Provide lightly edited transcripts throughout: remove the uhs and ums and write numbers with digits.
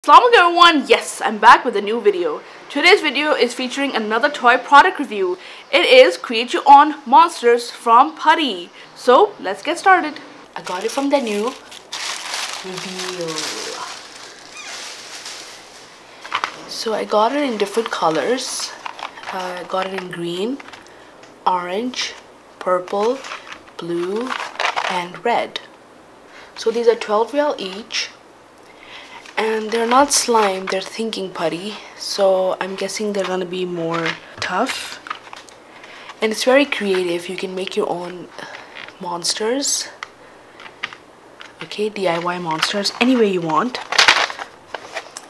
Assalamualaikum everyone, yes, I'm back with a new video. Today's video is featuring another toy product review. It is Create Your Own Monsters from Putty. So, let's get started. I got it from the new reveal. So I got it in different colors. I got it in green, orange, purple, blue, and red. So these are 12 real each. And they're not slime, they're thinking putty, so I'm guessing they're gonna be more tough. And it's very creative. You can make your own monsters. Okay, DIY monsters any way you want.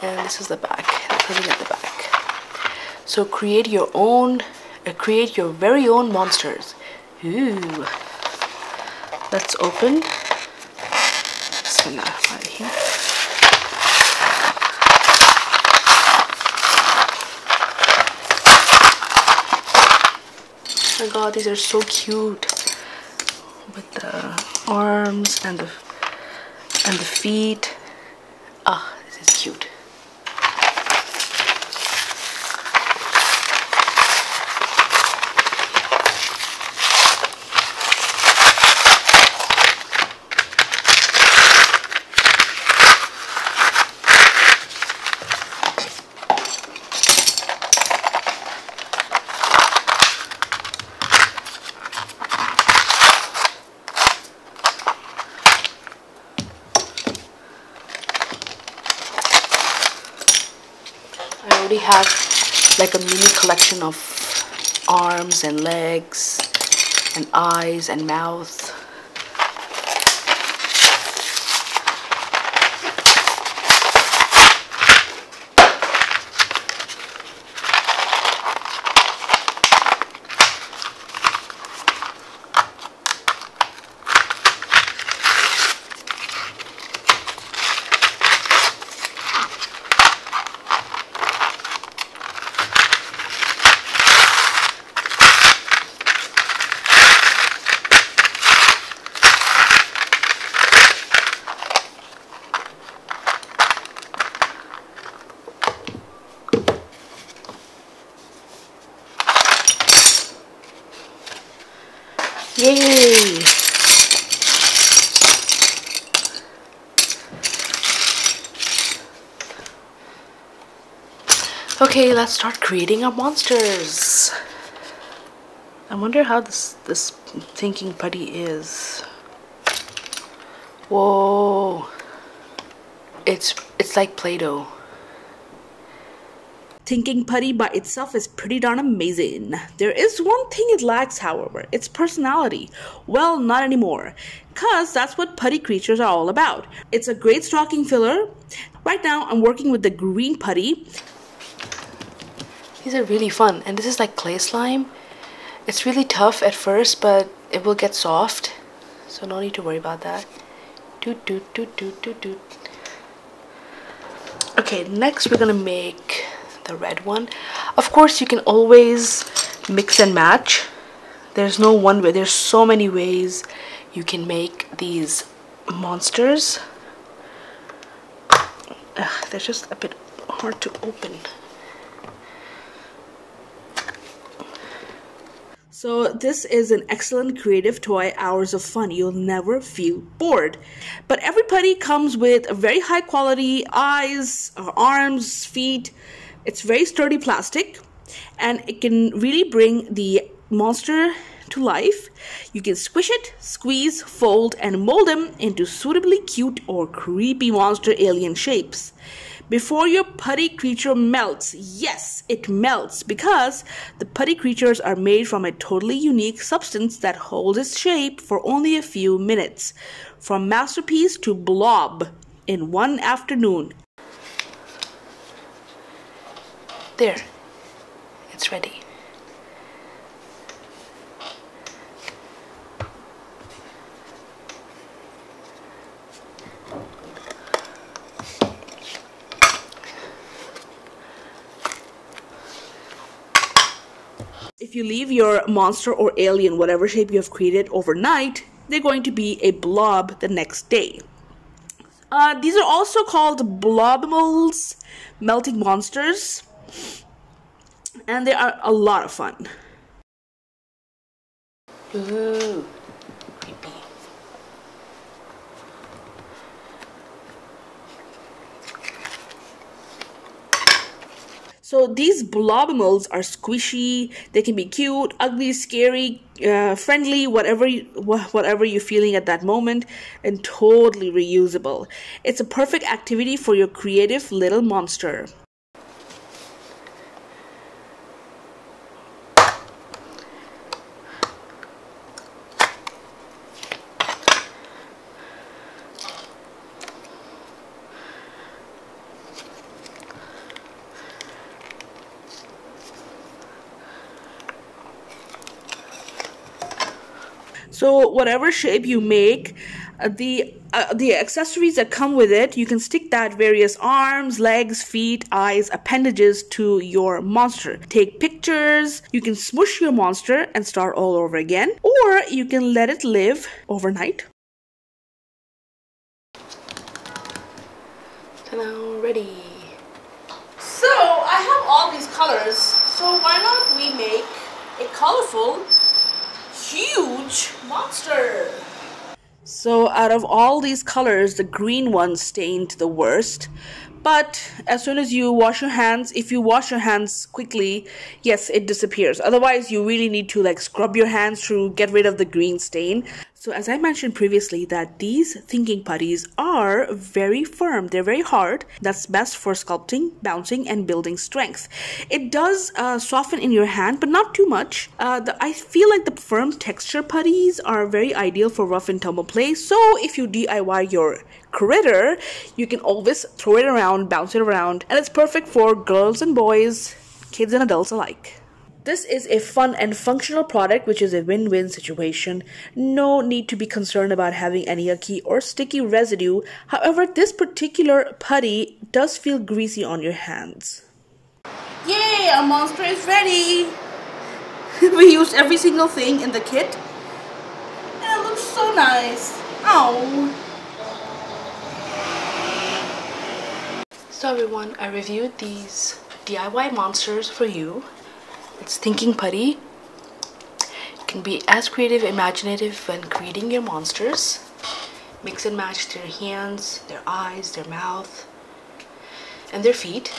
And this is the back. Looking at the back. So create your very own monsters. Ooh. Let's open. Bismillah right here. Oh my god, these are so cute with the arms and the feet. Ah, this is cute. I already have like a mini collection of arms and legs and eyes and mouth. Yay! Okay, let's start creating our monsters. I wonder how this thinking putty is. Whoa! It's like Play-Doh. Thinking putty by itself is pretty darn amazing. There is one thing it lacks, however. Its personality. Well, not anymore. Cause that's what Putty Creatures are all about. It's a great stocking filler. Right now, I'm working with the green putty. These are really fun. And this is like clay slime. It's really tough at first, but it will get soft. So no need to worry about that. Doot, doot, doot, doot, doot, doot. Okay, next we're gonna make the red one. Of course, you can always mix and match. There's no one way. There's so many ways you can make these monsters. They're just a bit hard to open. So this is an excellent creative toy, hours of fun. You'll never feel bored. But every putty comes with a very high quality eyes, arms, feet. It's very sturdy plastic and it can really bring the monster to life. You can squish it, squeeze, fold, and mold them into suitably cute or creepy monster alien shapes. Before your putty creature melts, yes, it melts because the putty creatures are made from a totally unique substance that holds its shape for only a few minutes. From masterpiece to blob in one afternoon. There, it's ready. If you leave your monster or alien, whatever shape you have created, overnight, they're going to be a blob the next day. These are also called Blobimals melting monsters, and they are a lot of fun. Ooh, creepy. So these Blobimals are squishy. They can be cute, ugly, scary, friendly, whatever you're feeling at that moment, and totally reusable. It's a perfect activity for your creative little monster. So whatever shape you make, the accessories that come with it, you can stick that various arms, legs, feet, eyes, appendages to your monster. Take pictures, you can smush your monster and start all over again, or you can let it live overnight. So now ready. So I have all these colors, so why not we make a colorful huge monster. So out of all these colors, the green one stained the worst, but as soon as you wash your hands, if you wash your hands quickly, yes, it disappears. Otherwise, you really need to like scrub your hands to get rid of the green stain. So as I mentioned previously, that these thinking putties are very firm. They're very hard. That's best for sculpting, bouncing, and building strength. It does soften in your hand, but not too much. I feel like the firm texture putties are very ideal for rough and tumble play. So if you DIY your critter, you can always throw it around, bounce it around, and it's perfect for girls and boys, kids and adults alike. This is a fun and functional product, which is a win-win situation. No need to be concerned about having any yucky or sticky residue. However, this particular putty does feel greasy on your hands. Yay! Our monster is ready! We used every single thing in the kit. And it looks so nice. Oh! So everyone, I reviewed these DIY monsters for you. It's thinking putty. You can be as creative, imaginative when creating your monsters. Mix and match their hands, their eyes, their mouth, and their feet.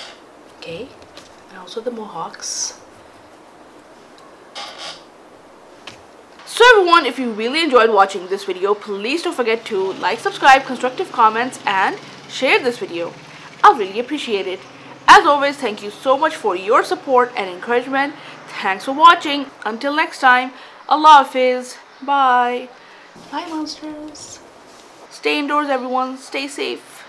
Okay, and also the mohawks. So everyone, if you really enjoyed watching this video, please don't forget to like, subscribe, constructive comments, and share this video. I'll really appreciate it. As always, thank you so much for your support and encouragement. Thanks for watching. Until next time, Allah Hafiz. Bye. Bye, monsters. Stay indoors, everyone. Stay safe.